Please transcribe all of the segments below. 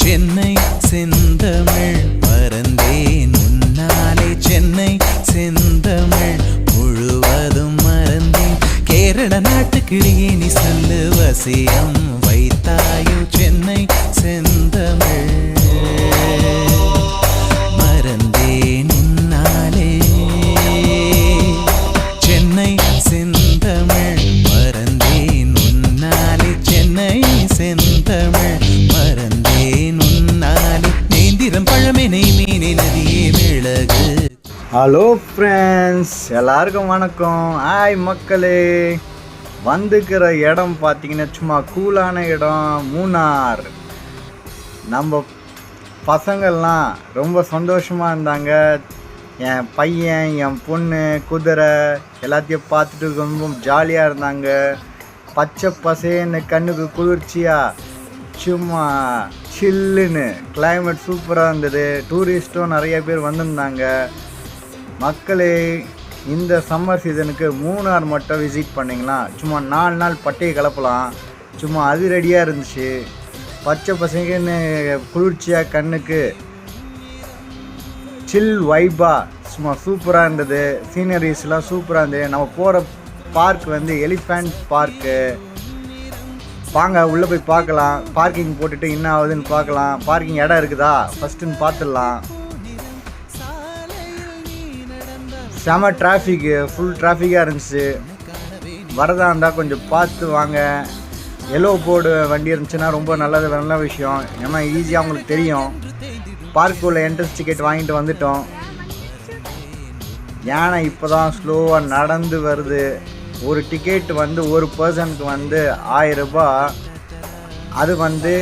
சென்னை செந்தமிழ் மறந்தேன் உன்னாலே, சென்னை செந்தமிழ் முழுவதும் மறந்தேன். கேரள நாட்டு கிளியே நீ சொல்லு வசியம் வைத்தாயோ, சென்னை செந்தமிழ் மறந்தேன் உன்னாலே. சென்னை செந்தமிழ் மறந்தேன் உன்னாலே, சென்னை செந்தமிழ் மறந்தேன் உன்னாலே. நேந்திரம் பழமே நெய் மீனே நதியே மிளகு. ஹலோ ஃப்ரெண்ட்ஸ், எல்லாருக்கும் வணக்கம். ஹாய் மக்களே, வந்துக்கிற இடம் பார்த்தீங்கன்னா சும்மா கூலான இடம் மூணார். நம்ம பசங்கள்லாம் ரொம்ப சந்தோஷமாக இருந்தாங்க. என் பையன், என் பொண்ணு, குதிரை எல்லாத்தையும் பார்த்துட்டு ரொம்ப ஜாலியாக இருந்தாங்க. பச்சை பசேன்னு கண்ணுக்கு குளிர்ச்சியாக சும்மா சில்லுன்னு கிளைமேட் சூப்பராக இருந்தது. டூரிஸ்ட்டும் நிறைய பேர் வந்திருந்தாங்க. மக்களே, இந்த சம்மர் சீசனுக்கு மூணார் மட்டும் விசிட் பண்ணிங்களா சும்மா 4 நாள் பட்டையை கலப்பலாம். சும்மா அதிரடியாக இருந்துச்சு. பச்சை பசங்கன்னு குளிர்ச்சியாக கண்ணுக்கு சில் வைப்பாக சும்மா சூப்பராக இருந்தது. சீனரிஸ்லாம் சூப்பராக இருந்தது. நம்ம போகிற பார்க் வந்து எலிஃபண்ட் பார்க்கு. வாங்க உள்ளே போய் பார்க்கலாம். பார்க்கிங் போட்டுட்டு என்ன ஆகுதுன்னு பார்க்கலாம். பார்க்கிங் இடம் இருக்குதா ஃபஸ்ட்டுன்னு பார்த்துடலாம். செம டிராஃபிக்கு, ஃபுல் டிராஃபிக்காக இருந்துச்சு. வரதா இருந்தால் கொஞ்சம் பார்த்து வாங்க. எல்லோ போர்டு வண்டி இருந்துச்சுன்னா ரொம்ப நல்ல விஷயம். ஏன்னா ஈஸியாக அவங்களுக்கு தெரியும். பார்க்குள்ள என்ட்ரன்ஸ் டிக்கெட் வாங்கிட்டு வந்துட்டோம். யானை இப்போ தான் ஸ்லோவாக நடந்து வருது. ஒரு டிக்கெட் வந்து ஒரு பர்சனுக்கு வந்து 1000 ரூபாய். அது வந்து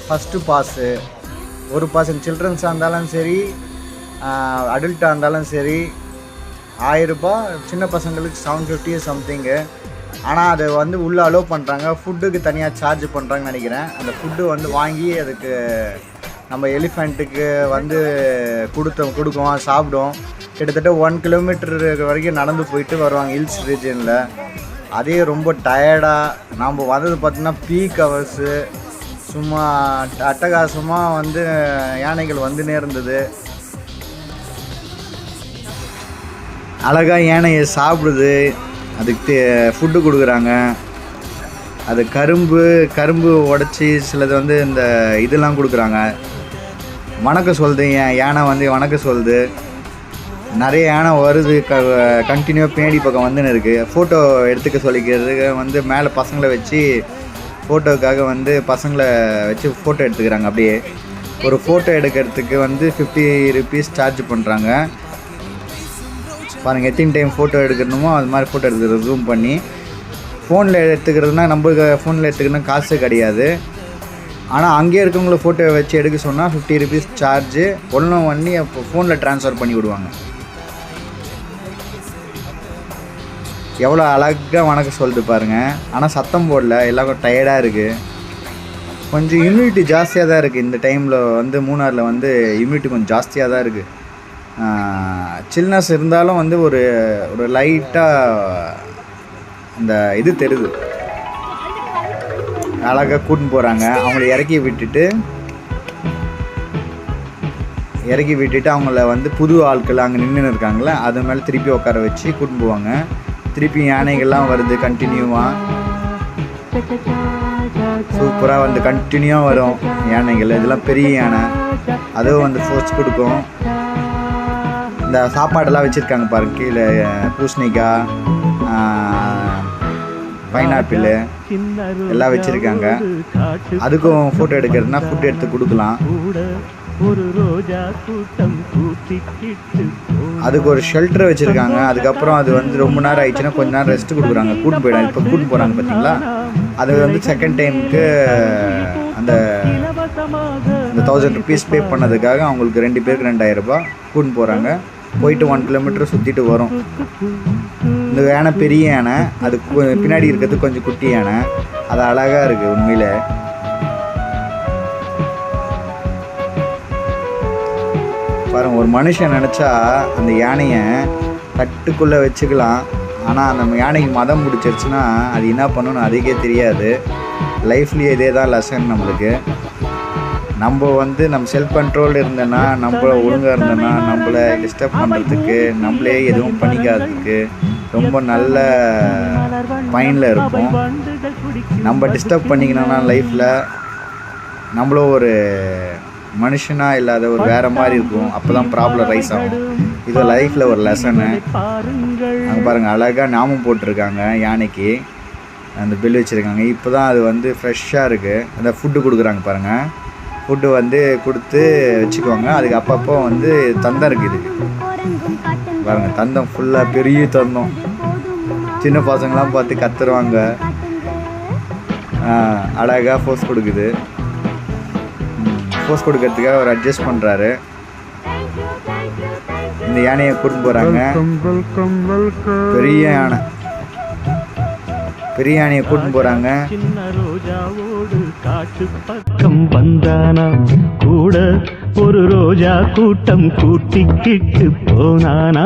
ஃபஸ்ட்டு பாஸு. ஒரு பர்சன் சில்ட்ரன்ஸாக இருந்தாலும் சரி, அடல்ட்டாக இருந்தாலும் சரி 1000 ரூபாய். சின்ன பசங்களுக்கு 750 சம்திங்கு. ஆனால் அதை வந்து உள்ளே அலோவ் பண்ணுறாங்க. ஃபுட்டுக்கு தனியாக சார்ஜ் பண்ணுறாங்கன்னு நினைக்கிறேன். அந்த ஃபுட்டு வந்து வாங்கி அதுக்கு நம்ம எலிஃபெண்ட்டுக்கு வந்து கொடுக்கும் சாப்பிடும். கிட்டத்தட்ட 1 கிலோமீட்டர் வரைக்கும் நடந்து போயிட்டு வருவாங்க ஹில்ஸ் ரீஜனில். அதே ரொம்ப டயர்டாக. நாம் வந்தது பார்த்திங்கன்னா பீக் ஹவர்ஸு. சும்மா அட்டகாசமாக வந்து யானைகள் வந்துனே இருந்தது. அழகாக யானையை சாப்பிடுது. அதுக்கு ஃபுட்டு கொடுக்குறாங்க. அது கரும்பு உடச்சி சிலது வந்து இந்த இதெல்லாம் கொடுக்குறாங்க. வணக்கம் சொல்லுது. யானை வந்து வணக்கம் சொல்லுது. நிறைய யானை வருது. கண்டினியூவாக பின்னாடி பக்கம் வந்துன்னு இருக்குது. ஃபோட்டோ எடுத்துக்க சொல்லிக்கிறதுக்கு வந்து மேலே பசங்களை வச்சு ஃபோட்டோவுக்காக வந்து பசங்களை வச்சு ஃபோட்டோ எடுத்துக்கிறாங்க. அப்படியே ஒரு ஃபோட்டோ எடுக்கிறதுக்கு வந்து 50 rupees சார்ஜ் பண்ணுறாங்க. பாருங்கள், எத்தனை டைம் ஃபோட்டோ எடுக்கணுமோ அது மாதிரி ஃபோட்டோ எடுத்துக்கிறது. ஜூம் பண்ணி ஃபோனில் எடுத்துக்கிறதுனா நம்மளுக்கு ஃபோனில் எடுத்துக்கணும்னா காசு கிடையாது. ஆனால் அங்கேயே இருக்கவங்கள ஃபோட்டோ வச்சு எடுக்க சொன்னால் 50 rupees சார்ஜு. ஒன்றும் பண்ணி அப்போ ஃபோனில் ட்ரான்ஸ்ஃபர் பண்ணி விடுவாங்க. எவ்வளோ அழகாக வணக்கம் சொல்லிட்டு பாருங்கள். ஆனால் சத்தம் போடல. எல்லாரும் டயர்டாக இருக்குது. கொஞ்சம் ஹியூமிடிட்டி ஜாஸ்தியாக தான் இருக்குது. இந்த டைமில் வந்து மூணாரில் வந்து ஹியூமிடிட்டி கொஞ்சம் ஜாஸ்தியாக தான் இருக்குது. சில்னஸ் இருந்தாலும் வந்து ஒரு லைட்டாக அந்த இது தெரியுது. அழகாக கூட்டின்னு போகிறாங்க. அவங்கள இறக்கி விட்டுட்டு அவங்கள வந்து புது ஆட்கள் அங்கே நின்று இருக்காங்களே அது மேலே திருப்பி உட்கார வச்சு கூட்டின்னு போவாங்க. திருப்பி யானைகள்லாம் வருது கண்டினியூவாக. சூப்பராக வந்து கண்டினியூவாக வரும் யானைகள். இதெல்லாம் பெரிய யானை. அதுவும் வந்து ஃபோர்ஸ் கொடுக்கும். இந்த சாப்பாடெல்லாம் வச்சுருக்காங்க பாருங்க. கீழே பூசணிக்காய், பைனாப்பிள் எல்லாம் வச்சுருக்காங்க. அதுக்கும் ஃபோட்டோ எடுக்கிறதுனா ஃபுட் எடுத்து கொடுக்கலாம். அதுக்கு ஒரு ஷெல்டர் வச்சுருக்காங்க. அதுக்கப்புறம் அது வந்து ரொம்ப நேரம் ஆயிடுச்சுன்னா கொஞ்ச நேரம் ரெஸ்ட் கொடுக்குறாங்க, கூட்டு போயிடாங்க. இப்போ கூட்டு போகிறாங்க பார்த்தீங்களா, அது வந்து செகண்ட் டைமுக்கு அந்த 1000 rupees பே பண்ணதுக்காக அவங்களுக்கு 2 பேருக்கு 2000 ரூபாய் கூட்டு போகிறாங்க. போயிட்டு 1 கிலோமீட்டர் சுற்றிட்டு வரும். இந்த யானை பெரிய யானை, அது பின்னாடி இருக்கிறது கொஞ்சம் குட்டி யானை. அது அழகாக இருக்குது உண்மையில். பாருங்கள், ஒரு மனுஷன் நினச்சா அந்த யானையை கட்டுக்குள்ளே வச்சுக்கலாம். ஆனால் அந்த யானைக்கு மதம் பிடிச்சிருச்சுன்னா அது என்ன பண்ணணும்னு அதுக்கே தெரியாது. லைஃப்லேயே இதே தான் லெசன் நம்மளுக்கு. நம்ம வந்து நம்ம செல்ஃப் கண்ட்ரோல் இருந்தோன்னா, நம்ம ஒழுங்காக இருந்தோன்னா, நம்மளை டிஸ்டர்ப் பண்ணுறதுக்கு, நம்மளே எதுவும் பண்ணிக்காததுக்கு ரொம்ப நல்ல பயனில் இருக்கும். நம்ம டிஸ்டர்ப் பண்ணிக்கணும்னா லைஃப்பில் நம்மளும் ஒரு மனுஷனாக இல்லாத ஒரு வேறு மாதிரி இருக்கும். அப்போ தான் ப்ராப்ளம் ரைஸ் ஆகும். இது லைஃப்பில் ஒரு லெசனு. அங்கே பாருங்கள், அழகாக நாமம் போட்டிருக்காங்க யானைக்கு, அந்த பெல் வச்சுருக்காங்க. இப்போ தான் அது வந்து ஃப்ரெஷ்ஷாக இருக்குது. அந்த ஃபுட்டு கொடுக்குறாங்க பாருங்கள். ஃபுட்டு வந்து கொடுத்து வச்சுக்குவாங்க. அதுக்கு அப்பப்போ வந்து தந்தம் இருக்குது. பாருங்கள், தந்தம் ஃபுல்லாக பெரிய தந்தம். சின்ன பசங்களாம் பார்த்து கத்துருவாங்க. அழகாக ஃபோர்ஸ் கொடுக்குது. ஃபோர்ஸ் கொடுக்கறதுக்காக அவர் அட்ஜஸ்ட் பண்ணுறாரு. இந்த யானையை கூட்டிட்டு போகிறாங்க. பெரிய யானை, பெரிய யானையை கூட்டிட்டு போகிறாங்க. காட்டு பக்கம் வந்தானா கூட ஒரு ரோஜா கூட்டம் கூட்டிக்கிட்டு போனானா.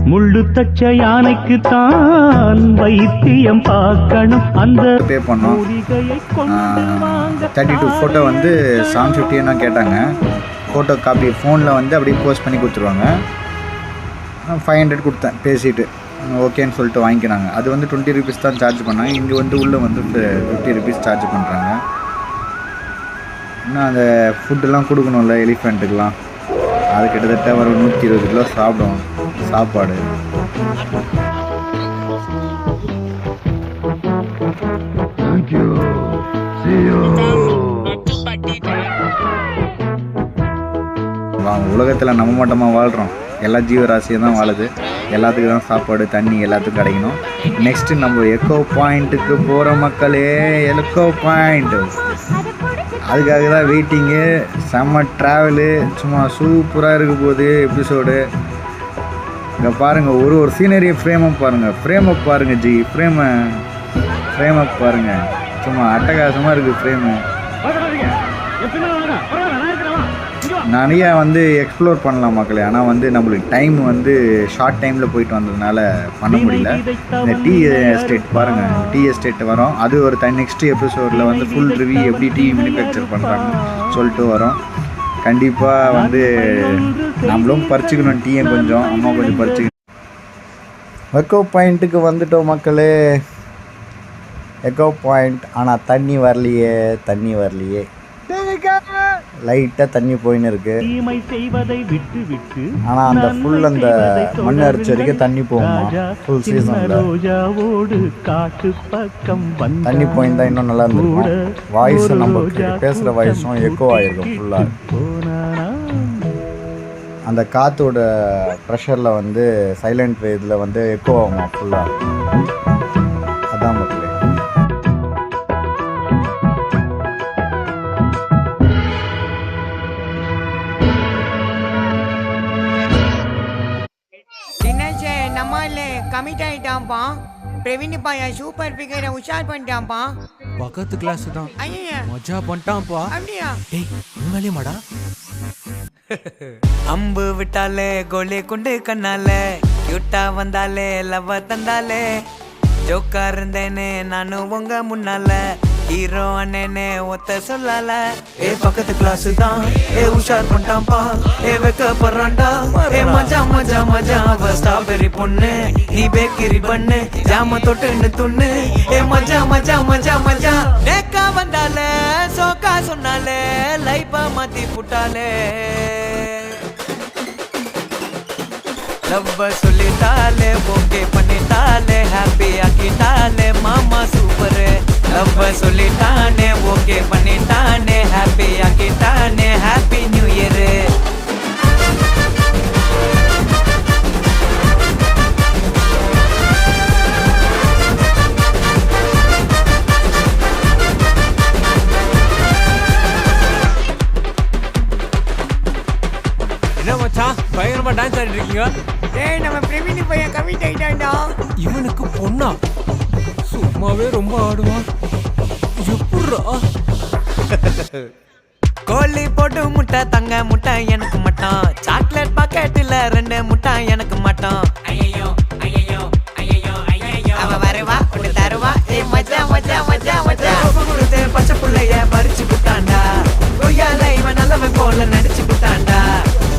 முள்ளு தச்ச யானைக்கு தான் வைத்தியம் பார்க்கணும். அந்த பே பண்ணோம். 32 ஃபோட்டோ வந்து 750 கேட்டாங்க. ஃபோட்டோ காப்பி ஃபோனில் வந்து அப்படியே போஸ்ட் பண்ணி கொடுத்துருவாங்க. 500 கொடுத்தேன் பேசிவிட்டு, ஓகேன்னு சொல்லிட்டு வாங்கிக்கிறாங்க. அது வந்து 20 rupees தான் சார்ஜ் பண்ணாங்க. இங்கே வந்து உள்ளே வந்து 50 rupees சார்ஜ் பண்ணுறாங்க. இன்னும் அந்த ஃபுட்டெல்லாம் கொடுக்கணும்ல எலிஃபெண்ட்டுக்கெலாம். அது கிட்டத்தட்ட ஒரு 120 கிலோ சாப்பிடும் சாப்பாடு. உலகத்தில் நம்ம மட்டுமா வாழ்கிறோம்? எல்லா ஜீவராசியும் தான் வாழுது. எல்லாத்துக்கும் தான் சாப்பாடு, தண்ணி எல்லாத்துக்கும் கிடைக்கணும். நெக்ஸ்ட்டு நம்ம எக்கோ பாயிண்ட்டுக்கு போகிற மக்களே. எக்கோ பாயிண்ட் அதுக்காக தான் வெயிட்டிங்கு. செம்ம ட்ராவலு, சும்மா சூப்பராக இருக்க போகுது எபிசோடு. இங்கே பாருங்கள், ஒரு சீனரியை ஃப்ரேமப் பாருங்கள். ஃப்ரேமப் பாருங்கள் ஜி, ஃப்ரேமப் பாருங்கள். சும்மா அட்டகாசமாக இருக்குது ஃப்ரேமு. நிறையா வந்து எக்ஸ்ப்ளோர் பண்ணலாம் மக்களே. ஆனால் வந்து நம்மளுக்கு டைம் வந்து ஷார்ட் டைமில் போயிட்டு வந்ததுனால பண்ண முடியல. இந்த டீ எஸ்டேட் பாருங்கள், டீ எஸ்டேட் வரும். அது ஒரு நெக்ஸ்ட் எபிசோடில் வந்து ஃபுல் ரிவ்யூ எப்படி டீ மேனுஃபேக்சர் பண்ணுறாங்கன்னு சொல்லிட்டு வரோம். கண்டிப்பாக வந்து நம்மளும் பறிச்சுக்கணும் டீயை. கொஞ்சம் அம்மா கொஞ்சம் பறிச்சுக்கணும். எக்கோ பாயிண்ட்டுக்கு வந்துட்டோம் மக்களே. Echo point. ஆனால் தண்ணி வரலையே. லைட்டாக தண்ணி போயின்னு இருக்கு. ஆனால் அந்த ஃபுல் அந்த மண் அரிச்ச வரைக்கும் தண்ணி போகுமா ஃபுல் சீசனில். தண்ணி போயிருந்தால் இன்னும் நல்லா இருந்திருக்கும். வாய்ஸும் நம்ம பேசுகிற வாய்ஸும் எக்கோ ஆகிருக்கும் ஃபுல்லாக. அந்த காற்றோட ப்ரெஷரில் வந்து சைலண்ட் இதில் வந்து எக்கோ ஆகுமா ஃபுல்லாக. அதான் மக்களே. கமிட் ஆயிட்டான்ப்பா. பிரவீன் பாயா சூப்பர் பிகரை உஷார் பண்ணிட்டான்ப்பா. பக்கத்து கிளாஸ் தான். ஐயா மஜா பண்ணிட்டான்ப்பா. அப்படியா? டேய் உண்மையிலே மாடா. அம்பு விட்டாலே கோலி குண்டு கண்ணாலே, கியூட்டா வந்தாலே லவ் தந்தாலே, ஜோக்கா இருந்தேனே நானும் உங்க முன்னால, ஹீரோ அண்ணனே ஒத்த சொல்லல. ஏ பக்கத்து கிளாஸ் தான், ஏ உஷார் பண்ணிட்டான்ப்பா, ஏ வெக்க பறான்டா, ஏ மஜா மஜா மஜா அவ ஸ்ட்ராபெரி பொண்ணு, நீ பேக்கரி பண்ணு ஜாம தொட்டுன்னு துண்ணு. ஏ மஜா மஜா மஜா மஜா நேக்கா வந்தாலே, சோக்கா சொன்னாலே, லைஃபா மாத்தி புட்டாலே, லவ்வ சொல்லிட்டாலே, ஓகே பண்ணிட்டா வந்தாலே ஹாப்பி ஆக்கிட்டாலே மாமா சூப்பர் லவ் சொல்லிட்டானே ஓகே பண்ணிட்டானே ஹாப்பி ஆக்கிட்டானே ஹாப்பி நியூ இயர் என்ன மச்சான் பயங்கரமா டான்ஸ் ஆடிட்டு இருக்கீங்க டேய் நம்ம பிரவீன் பையன் கமிட் ஆயிட்டான்டா. இவனுக்கு பொண்ணா சும்மாவே ரொம்ப ஆடுவான் எப்பட்றா கோழி போட்டு முட்டை தங்க முட்டை எனக்கு மட்டும் சாக்லேட் பாக்கெட்டில் 2 முட்டை எனக்கு மட்டும் ஐயோ ஐயோ ஐயோ ஐயோ அவ வருவா உன்னை தருவா ஏ மஜா மஜா மஜா மஜா கொடுத்து பச்சை புள்ளைய பறிச்சு விட்டான்டா கொய்யால இவன் நல்லவன் போல நடிச்சு விட்டான்டா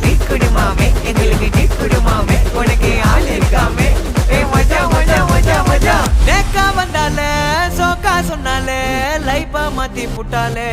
டீக்குடி மாமே எங்களுக்கு டீக்குடி மாமே உனக்கு ஆள் இருக்காமே ஏ மஜா மஜா மஜா மஜா நேக்கா வந்தாலே சோக்கா சொன்னாலே லைஃபா மாத்தி புட்டாலே